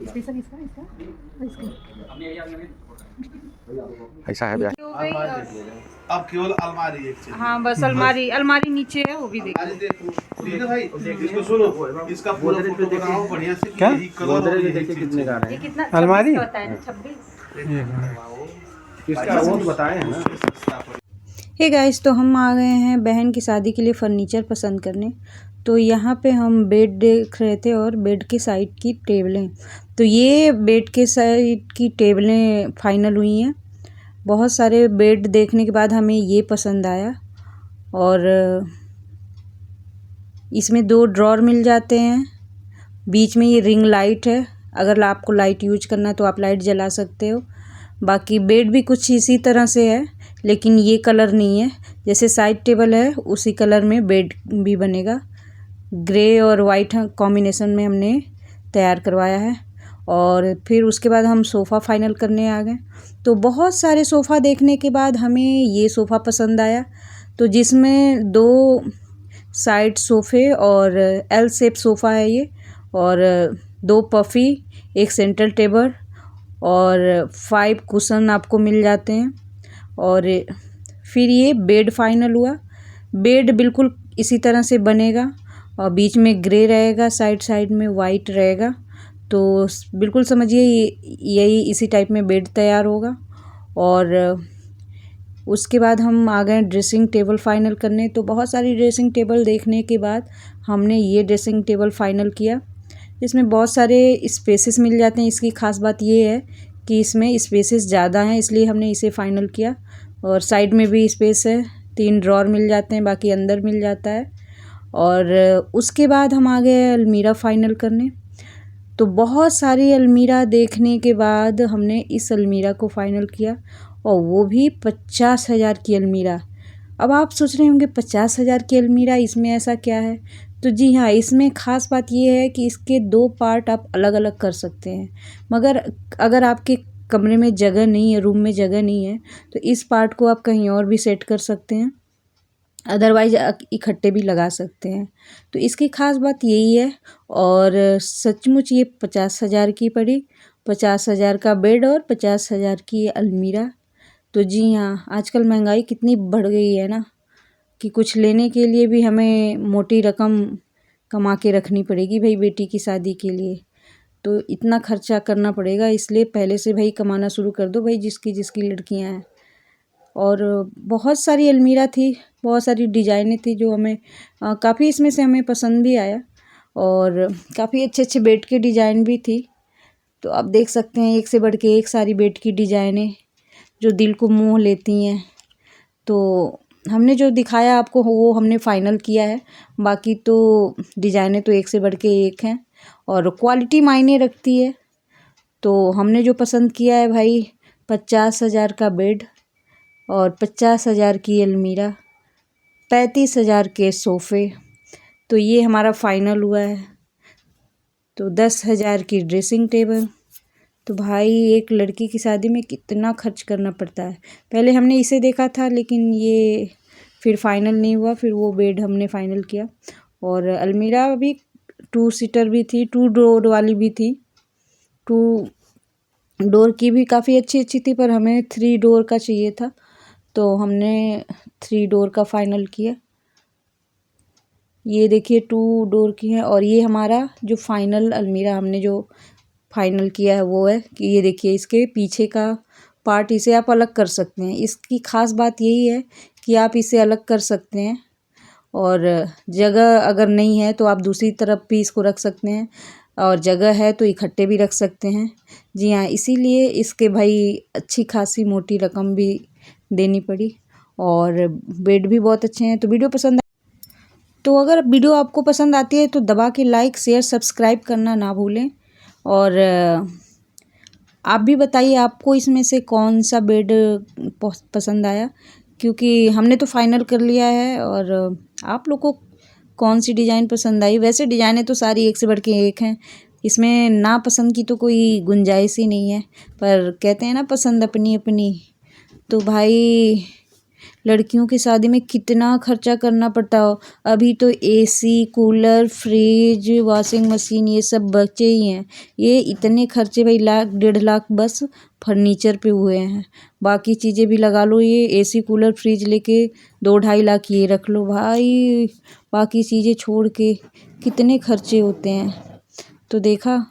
Special इसका इसका और इसका ऐसा है भैया। अब केवल अलमारी एक चाहिए। हाँ बस अलमारी अलमारी नीचे है वो भी देखो। अलमारी देखो ठीक है भाई, इसको सुनो, इसका पूरा फोटो बनाओ बढ़िया से। क्या? यही कलर और यही चीज कितने का ये कितना अलमारी? 26 का होता है ना 26। इसका वो तो बताए हैं ना। हे गाइस, तो हम आ गए हैं बहन की शादी के लिए फर्नीचर पसंद करने। तो यहाँ पे हम बेड देख रहे थे और बेड के साइड की टेबलें। तो ये बेड के साइड की टेबलें फाइनल हुई हैं। बहुत सारे बेड देखने के बाद हमें ये पसंद आया। और इसमें 2 ड्रॉर मिल जाते हैं। बीच में ये रिंग लाइट है, अगर आपको लाइट यूज करना है तो आप लाइट जला सकते हो। बाकी बेड भी कुछ इसी तरह से है, लेकिन ये कलर नहीं है। जैसे साइड टेबल है उसी कलर में बेड भी बनेगा। ग्रे और वाइट कॉम्बिनेशन में हमने तैयार करवाया है। और फिर उसके बाद हम सोफ़ा फाइनल करने आ गए। तो बहुत सारे सोफ़ा देखने के बाद हमें ये सोफ़ा पसंद आया, तो जिसमें 2 साइड सोफ़े और एल शेप सोफ़ा है ये, और 2 पफ़ी, एक सेंट्रल टेबल और 5 कुशन आपको मिल जाते हैं। और फिर ये बेड फाइनल हुआ। बेड बिल्कुल इसी तरह से बनेगा और बीच में ग्रे रहेगा, साइड साइड में वाइट रहेगा। तो बिल्कुल समझिए यही इसी टाइप में बेड तैयार होगा। और उसके बाद हम आ गए ड्रेसिंग टेबल फाइनल करने। तो बहुत सारी ड्रेसिंग टेबल देखने के बाद हमने ये ड्रेसिंग टेबल फाइनल किया। इसमें बहुत सारे स्पेसेस मिल जाते हैं। इसकी ख़ास बात ये है कि इसमें स्पेसेस ज़्यादा हैं, इसलिए हमने इसे फ़ाइनल किया। और साइड में भी स्पेस है, 3 ड्रॉर मिल जाते हैं, बाकी अंदर मिल जाता है। और उसके बाद हम आ गए अलमीरा फ़ाइनल करने। तो बहुत सारी अलमीरा देखने के बाद हमने इस अलमीरा को फ़ाइनल किया, और वो भी 50,000 की अलमीरा। अब आप सोच रहे होंगे 50,000 की अलमीरा, इसमें ऐसा क्या है? तो जी हाँ, इसमें ख़ास बात ये है कि इसके 2 पार्ट आप अलग अलग कर सकते हैं। मगर अगर आपके कमरे में जगह नहीं है, रूम में जगह नहीं है, तो इस पार्ट को आप कहीं और भी सेट कर सकते हैं, अदरवाइज इकट्ठे भी लगा सकते हैं। तो इसकी ख़ास बात यही है। और सचमुच ये 50,000 की पड़ी। 50,000 का बेड और 50,000 की अलमीरा। तो जी हाँ, आजकल महंगाई कितनी बढ़ गई है ना, कि कुछ लेने के लिए भी हमें मोटी रकम कमा के रखनी पड़ेगी भाई बेटी की शादी के लिए। तो इतना खर्चा करना पड़ेगा, इसलिए पहले से भाई कमाना शुरू कर दो भाई, जिसकी जिसकी लड़कियां हैं। और बहुत सारी अलमीरा थी, बहुत सारी डिज़ाइनें थी जो हमें काफ़ी इसमें से हमें पसंद भी आया। और काफ़ी अच्छे अच्छे बेड के डिज़ाइन भी थी। तो आप देख सकते हैं एक से बढ़ के एक सारी बेड की डिज़ाइनें जो दिल को मोह लेती हैं। तो हमने जो दिखाया आपको वो हमने फ़ाइनल किया है। बाकी तो डिज़ाइनें तो एक से बढ़ के एक हैं, और क्वालिटी मायने रखती है। तो हमने जो पसंद किया है भाई, 50,000 का बेड और 50,000 की अलमीरा, 35,000 के सोफ़े। तो ये हमारा फ़ाइनल हुआ है। तो 10,000 की ड्रेसिंग टेबल। तो भाई एक लड़की की शादी में कितना खर्च करना पड़ता है। पहले हमने इसे देखा था, लेकिन ये फिर फाइनल नहीं हुआ, फिर वो बेड हमने फ़ाइनल किया। और अलमीरा भी 2 सीटर भी थी, 2 डोर वाली भी थी। 2 डोर की भी काफ़ी अच्छी अच्छी थी, पर हमें 3 डोर का चाहिए था, तो हमने 3 डोर का फ़ाइनल किया। ये देखिए 2 डोर की है। और ये हमारा जो फाइनल अलमीरा हमने जो फाइनल किया है वो है कि ये देखिए इसके पीछे का पार्ट, इसे आप अलग कर सकते हैं। इसकी ख़ास बात यही है कि आप इसे अलग कर सकते हैं, और जगह अगर नहीं है तो आप दूसरी तरफ भी इसको रख सकते हैं, और जगह है तो इकट्ठे भी रख सकते हैं। जी हाँ, इसीलिए इसके भाई अच्छी खासी मोटी रकम भी देनी पड़ी। और बेड भी बहुत अच्छे हैं। तो वीडियो पसंद, तो अगर वीडियो आपको पसंद आती है तो दबा के लाइक शेयर सब्सक्राइब करना ना भूलें। और आप भी बताइए आपको इसमें से कौन सा बेड पसंद आया, क्योंकि हमने तो फाइनल कर लिया है। और आप लोग को कौन सी डिज़ाइन पसंद आई? वैसे डिज़ाइनें तो सारी एक से बढ़ के एक हैं, इसमें ना पसंद की तो कोई गुंजाइश ही नहीं है। पर कहते हैं ना, पसंद अपनी अपनी। तो भाई लड़कियों की शादी में कितना खर्चा करना पड़ता हो। अभी तो AC, cooler, fridge, washing machine ये सब बचे ही हैं। ये इतने खर्चे भाई 1,00,000 1,50,000 बस फर्नीचर पे हुए हैं। बाकी चीज़ें भी लगा लो, ये एसी, कूलर, फ्रिज लेके 2-2.5 लाख ये रख लो भाई। बाकी चीज़ें छोड़ के कितने खर्चे होते हैं। तो देखा